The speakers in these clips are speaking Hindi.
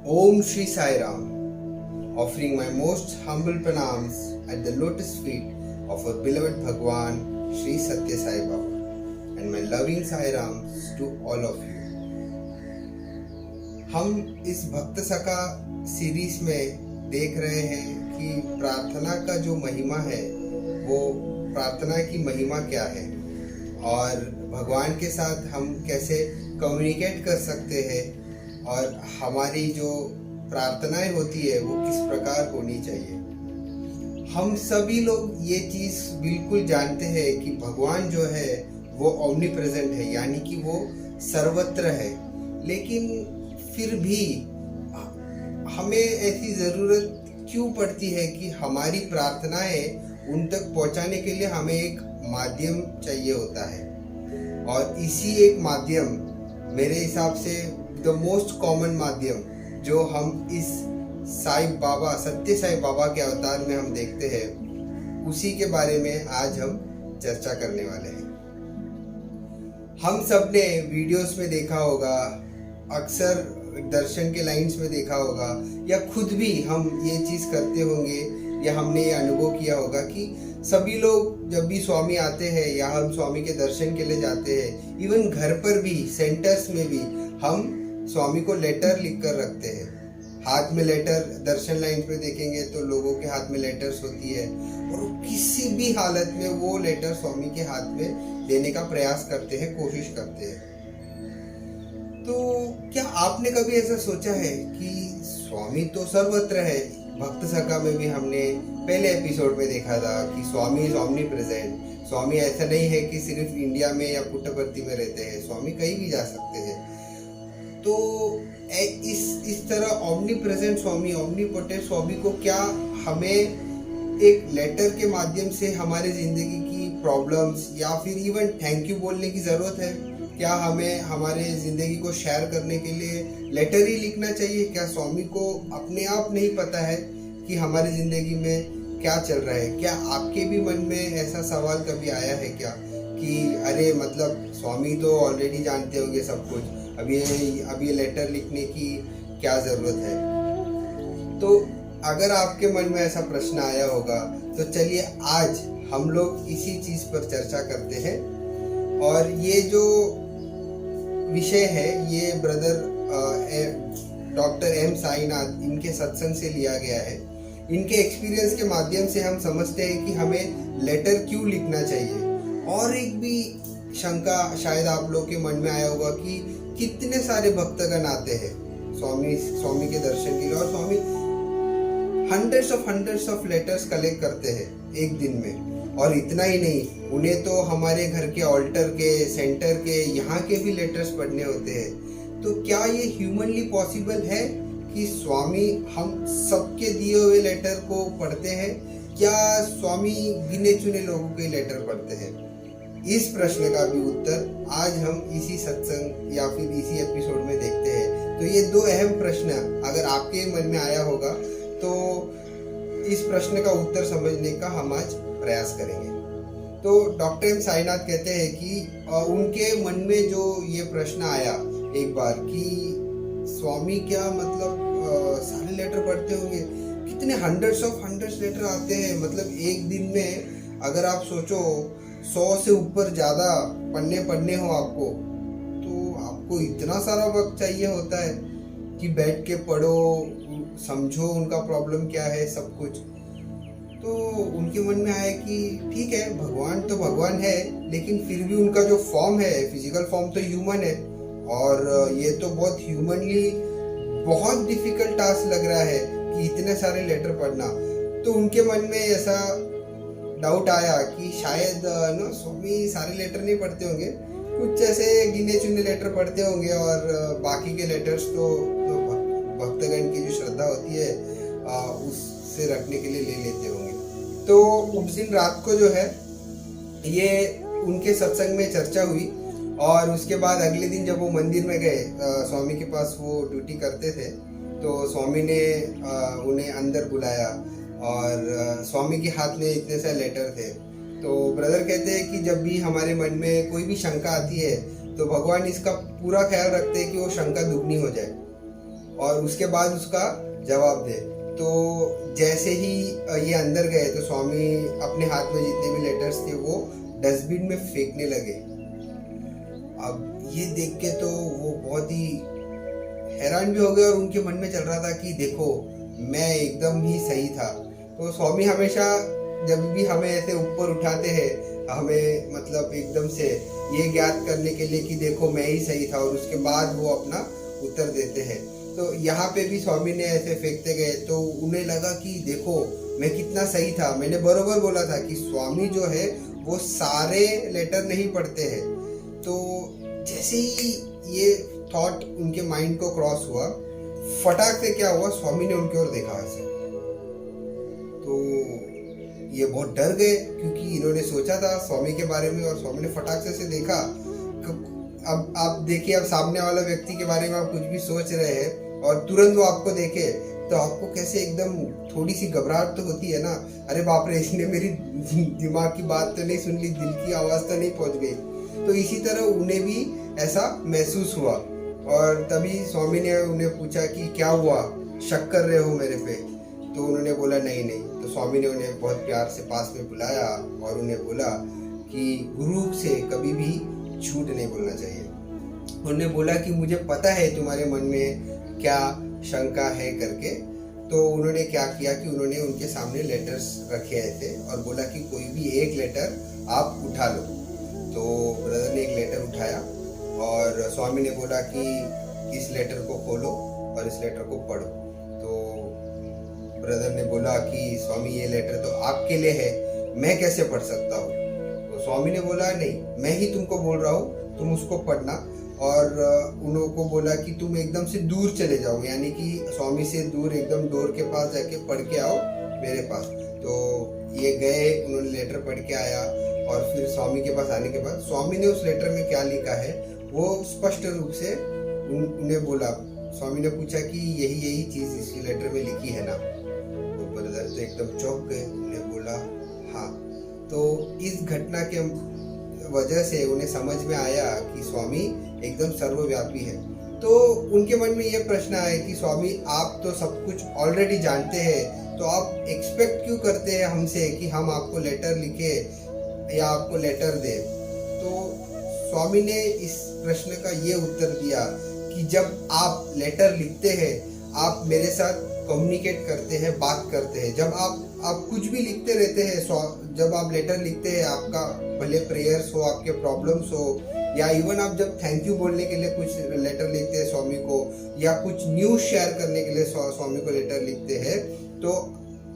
Om Shri Sai Ram, offering my most humble pranams at the lotus feet of our beloved Bhagwan Shri Satya Sai Baba and my loving Sai Rams to all of you. हम इस भक्त सखा सीरीज में देख रहे हैं कि प्रार्थना का जो महिमा है वो प्रार्थना की महिमा क्या है और भगवान के साथ हम कैसे कम्युनिकेट कर सकते हैं और हमारी जो प्रार्थनाएं होती है वो किस प्रकार होनी चाहिए। हम सभी लोग ये चीज़ बिल्कुल जानते हैं कि भगवान जो है वो ओमनी प्रेजेंट है, यानी कि वो सर्वत्र है, लेकिन फिर भी हमें ऐसी ज़रूरत क्यों पड़ती है कि हमारी प्रार्थनाएं उन तक पहुंचाने के लिए हमें एक माध्यम चाहिए होता है। और इसी एक माध्यम, मेरे हिसाब से द मोस्ट कॉमन माध्यम जो हम इस साईं बाबा, सत्य साईं बाबा के अवतार में हम देखते हैं, उसी के बारे में आज हम चर्चा करने वाले हैं। हम सब ने वीडियोस में देखा होगा, अक्सर दर्शन के लाइंस में देखा होगा, या खुद भी हम ये चीज़ करते होंगे या हमने ये अनुभव किया होगा कि सभी लोग जब भी स्वामी आते हैं या हम स्वामी के दर्शन के लिए जाते हैं, इवन घर पर भी, सेंटर्स में भी हम स्वामी को लेटर लिख कर रखते हैं। हाथ में लेटर, दर्शन लाइन पे देखेंगे तो लोगों के हाथ में लेटर्स होती है और किसी भी हालत में वो लेटर स्वामी के हाथ में देने का प्रयास करते हैं, कोशिश करते हैं। तो क्या आपने कभी ऐसा सोचा है कि स्वामी तो सर्वत्र है? भक्त सखा में भी हमने पहले एपिसोड में देखा था कि स्वामी इज ओमनी प्रेजेंट। स्वामी ऐसा नहीं है कि सिर्फ इंडिया में या पुट्टपर्ती में रहते हैं, स्वामी कहीं भी जा सकते हैं। तो इस तरह ओमनी प्रेजेंट स्वामी, ओमनी पोटेंट स्वामी को क्या हमें एक लेटर के माध्यम से हमारे जिंदगी की प्रॉब्लम्स या फिर इवन थैंक यू बोलने की ज़रूरत है? क्या हमें हमारे ज़िंदगी को शेयर करने के लिए लेटर ही लिखना चाहिए? क्या स्वामी को अपने आप नहीं पता है कि हमारी ज़िंदगी में क्या चल रहा है? क्या आपके भी मन में ऐसा सवाल कभी आया है क्या कि अरे मतलब स्वामी तो ऑलरेडी जानते होंगे सब कुछ, अब ये लेटर लिखने की क्या ज़रूरत है? तो अगर आपके मन में ऐसा प्रश्न आया होगा तो चलिए आज हम लोग इसी चीज़ पर चर्चा करते हैं। और ये जो विषय है ये ब्रदर डॉक्टर एम साईनाथ, इनके सत्संग से लिया गया है। इनके एक्सपीरियंस के माध्यम से हम समझते हैं कि हमें लेटर क्यों लिखना चाहिए। और एक भी शंका शायद आप लोग के मन में आया होगा कि कितने सारे भक्तगण आते हैं स्वामी के दर्शन के लिए और स्वामी हंड्रेड्स ऑफ लेटर्स कलेक्ट करते हैं एक दिन में। और इतना ही नहीं, उन्हें तो हमारे घर के ऑल्टर के, सेंटर के, यहाँ के भी लेटर्स पढ़ने होते हैं। तो क्या ये ह्यूमनली पॉसिबल है कि स्वामी हम सबके दिए हुए लेटर को पढ़ते हैं? क्या स्वामी गिने चुने लोगों के लेटर पढ़ते हैं? इस प्रश्न का भी उत्तर आज हम इसी सत्संग या फिर इसी एपिसोड में देखते हैं। तो ये दो अहम प्रश्न अगर आपके मन में आया होगा तो इस प्रश्न का उत्तर समझने का हम आज प्रयास करेंगे। तो डॉक्टर एम साईनाथ कहते हैं कि उनके मन में जो ये प्रश्न आया एक बार कि स्वामी क्या मतलब सारे लेटर पढ़ते होंगे? कितने हंड्रेड्स लेटर आते हैं, मतलब एक दिन में अगर आप सोचो 100 से ऊपर ज़्यादा पन्ने पढ़ने हो आपको, तो आपको इतना सारा वक्त चाहिए होता है कि बैठ के पढ़ो, समझो उनका प्रॉब्लम क्या है, सब कुछ। तो उनके मन में आया कि ठीक है, भगवान तो भगवान है, लेकिन फिर भी उनका जो फॉर्म है, फिजिकल फॉर्म तो ह्यूमन है और ये तो बहुत ह्यूमनली बहुत डिफिकल्ट टास्क लग रहा है कि इतने सारे लेटर पढ़ना। तो उनके मन में ऐसा डाउट आया कि शायद ना स्वामी सारे लेटर नहीं पढ़ते होंगे, कुछ ऐसे गिने चुने लेटर पढ़ते होंगे और बाकी के लेटर्स तो भक्तगण की जो श्रद्धा होती है उससे रखने के लिए ले लेते होंगे। तो उस दिन रात को जो है ये उनके सत्संग में चर्चा हुई और उसके बाद अगले दिन जब वो मंदिर में गए, स्वामी के पास वो ड्यूटी करते थे, तो स्वामी ने उन्हें अंदर बुलाया और स्वामी के हाथ में इतने सारे लेटर थे। तो ब्रदर कहते हैं कि जब भी हमारे मन में कोई भी शंका आती है तो भगवान इसका पूरा ख्याल रखते हैं कि वो शंका दुगनी हो जाए। और उसके बाद उसका जवाब दे। तो जैसे ही ये अंदर गए तो स्वामी अपने हाथ में जितने भी लेटर्स थे वो डस्टबिन में फेंकने लगे। अब ये देख के तो वो बहुत ही हैरान भी हो गए और उनके मन में चल रहा था कि देखो मैं एकदम ही सही था। तो स्वामी हमेशा जब भी हमें ऐसे ऊपर उठाते हैं, हमें मतलब एकदम से ये ज्ञात करने के लिए कि देखो मैं ही सही था, और उसके बाद वो अपना उत्तर देते हैं। तो यहाँ पे भी स्वामी ने ऐसे फेंकते गए तो उन्हें लगा कि देखो मैं कितना सही था, मैंने बरोबर बोला था कि स्वामी जो है वो सारे लेटर नहीं पढ़ते हैं। तो जैसे ही ये थॉट उनके माइंड को क्रॉस हुआ, फटाक से क्या हुआ, स्वामी ने उनकी ओर देखा ऐसे। तो ये बहुत डर गए क्योंकि इन्होंने सोचा था स्वामी के बारे में और स्वामी ने फटाक से देखा। अब आप देखिए, अब सामने वाला व्यक्ति के बारे में आप कुछ भी सोच रहे हैं और तुरंत वो आपको देखे तो आपको कैसे एकदम थोड़ी सी घबराहट तो होती है ना, अरे बाप रे इसने मेरी दिमाग की बात तो नहीं सुन ली, दिल की आवाज़ तो नहीं पहुंच गई। तो इसी तरह उन्हें भी ऐसा महसूस हुआ और तभी स्वामी ने उन्हें पूछा कि क्या हुआ, शक कर रहे हो मेरे पे? तो उन्होंने बोला नहीं नहीं। तो स्वामी ने उन्हें बहुत प्यार से पास में बुलाया और उन्हें बोला कि गुरु से कभी भी झूठ नहीं बोलना चाहिए। उन्होंने बोला कि मुझे पता है तुम्हारे मन में क्या शंका है करके। तो उन्होंने क्या किया कि उन्होंने उनके सामने लेटर्स रखे थे और बोला कि कोई भी एक लेटर आप उठा लो। तो ब्रदर ने एक लेटर उठाया और स्वामी ने बोला कि इस लेटर को खोलो और इस लेटर को पढ़ो। तो ब्रदर ने बोला कि स्वामी ये लेटर तो आपके लिए है, मैं कैसे पढ़ सकता हूँ? तो स्वामी ने बोला नहीं, मैं ही तुमको बोल रहा हूँ, तुम उसको पढ़ना। और उनको बोला कि तुम एकदम से दूर चले जाओ, यानी कि स्वामी से दूर एकदम डोर के पास जाके पढ़ के आओ मेरे पास। तो ये गए, उन्होंने लेटर पढ़ के आया और फिर स्वामी के पास आने के बाद स्वामी ने उस लेटर में क्या लिखा है वो स्पष्ट रूप से उन्हें बोला। स्वामी ने पूछा कि यही चीज़ इस लेटर में लिखी है ना? तो ब्रदर तो एकदम चौंक गए, उन्हें बोला हाँ। तो इस घटना के वजह से उन्हें समझ में आया कि स्वामी एकदम सर्वव्यापी है। तो उनके मन में यह प्रश्न आया कि स्वामी आप तो सब कुछ ऑलरेडी जानते हैं, तो आप एक्सपेक्ट क्यों करते हैं हमसे कि हम आपको लेटर लिखे या आपको लेटर दे? तो स्वामी ने इस प्रश्न का ये उत्तर दिया कि जब आप लेटर लिखते हैं आप मेरे साथ कम्युनिकेट करते हैं, बात करते हैं। जब आप कुछ भी लिखते रहते हैं, जब आप लेटर लिखते हैं, आपका भले प्रेयर्स हो, आपके प्रॉब्लम्स हो, या इवन आप जब थैंक यू बोलने के लिए कुछ लेटर लिखते हैं स्वामी को, या कुछ न्यूज़ शेयर करने के लिए स्वामी को लेटर लिखते हैं, तो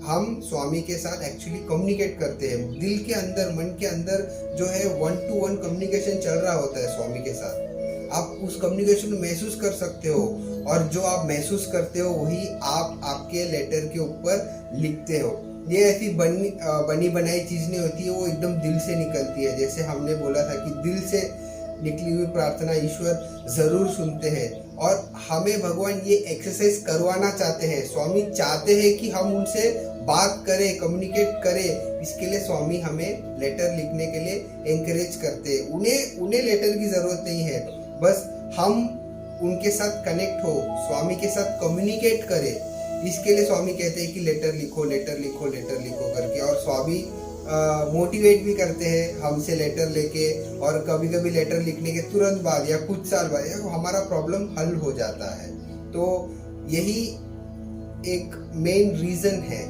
हम स्वामी के साथ एक्चुअली कम्युनिकेट करते हैं। दिल के अंदर, मन के अंदर जो है 1-to-1 कम्युनिकेशन चल रहा होता है स्वामी के साथ। आप उस कम्युनिकेशन को महसूस कर सकते हो और जो आप महसूस करते हो वही आप आपके लेटर के ऊपर लिखते हो। ये ऐसी बनी बनाई चीज़ नहीं होती है, वो एकदम दिल से निकलती है। जैसे हमने बोला था कि दिल से निकली हुई प्रार्थना ईश्वर ज़रूर सुनते हैं और हमें भगवान ये एक्सरसाइज करवाना चाहते हैं। स्वामी चाहते हैं कि हम उनसे बात करें, कम्युनिकेट करें। इसके लिए स्वामी हमें लेटर लिखने के लिए एनकरेज करते हैं। उन्हें लेटर की ज़रूरत नहीं है, बस हम उनके साथ कनेक्ट हो, स्वामी के साथ कम्युनिकेट करें। इसके लिए स्वामी कहते हैं कि लेटर लिखो, लेटर लिखो, लेटर लिखो करके। और स्वामी मोटिवेट भी करते हैं हमसे लेटर लेके, और कभी कभी लेटर लिखने के तुरंत बाद या कुछ साल बाद हमारा प्रॉब्लम हल हो जाता है। तो यही एक मेन रीज़न है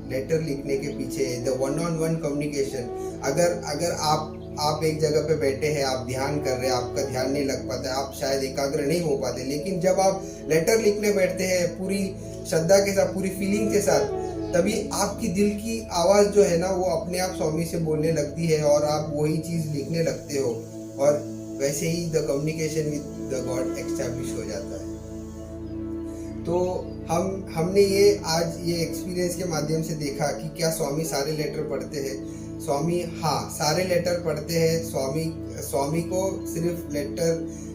लेटर लिखने के पीछे, द 1-on-1 कम्युनिकेशन। अगर आप एक जगह पे बैठे हैं, आप ध्यान कर रहे हैं, आपका ध्यान नहीं लग पाता है, आप शायद एकाग्र नहीं हो पाते, लेकिन जब आप लेटर लिखने बैठते हैं पूरी श्रद्धा के साथ, पूरी फीलिंग के साथ, तभी आपकी दिल की आवाज़ जो है ना वो अपने आप स्वामी से बोलने लगती है और आप वही चीज़ लिखने लगते हो, और वैसे ही the communication with the God establish हो जाता है। तो हमने आज ये एक्सपीरियंस के माध्यम से देखा कि क्या स्वामी सारे लेटर पढ़ते हैं। स्वामी हाँ सारे लेटर पढ़ते हैं। स्वामी को सिर्फ लेटर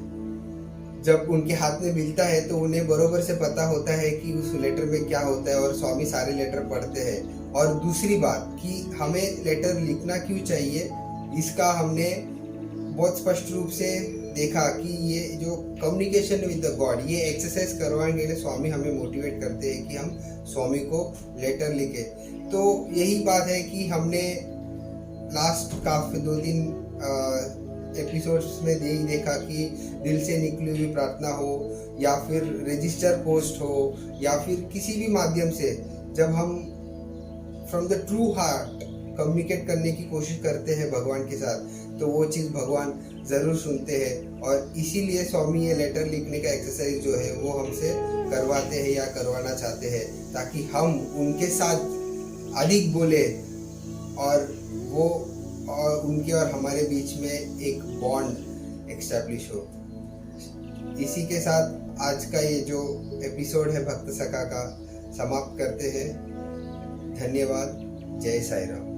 जब उनके हाथ में मिलता है तो उन्हें बरोबर से पता होता है कि उस लेटर में क्या होता है, और स्वामी सारे लेटर पढ़ते हैं। और दूसरी बात कि हमें लेटर लिखना क्यों चाहिए, इसका हमने बहुत स्पष्ट रूप से देखा कि ये जो कम्युनिकेशन विद द गॉड, ये एक्सरसाइज करवाने के लिए स्वामी हमें मोटिवेट करते हैं कि हम स्वामी को लेटर लिखे। तो यही बात है कि हमने लास्ट काफी 2-3 एपिसोड्स में यही देखा कि दिल से निकली हुई प्रार्थना हो या फिर रजिस्टर पोस्ट हो या फिर किसी भी माध्यम से जब हम from the true heart communicate करने की कोशिश करते हैं भगवान के साथ, तो वो चीज़ भगवान ज़रूर सुनते हैं। और इसीलिए स्वामी ये लेटर लिखने का एक्सरसाइज जो है वो हमसे करवाते हैं या करवाना चाहते हैं, ताकि हम उनके साथ अधिक बोले और वो और उनके और हमारे बीच में एक बॉन्ड एस्टैब्लिश हो। इसी के साथ आज का ये जो एपिसोड है भक्त सखा का समाप्त करते हैं। धन्यवाद। जय साईं राम।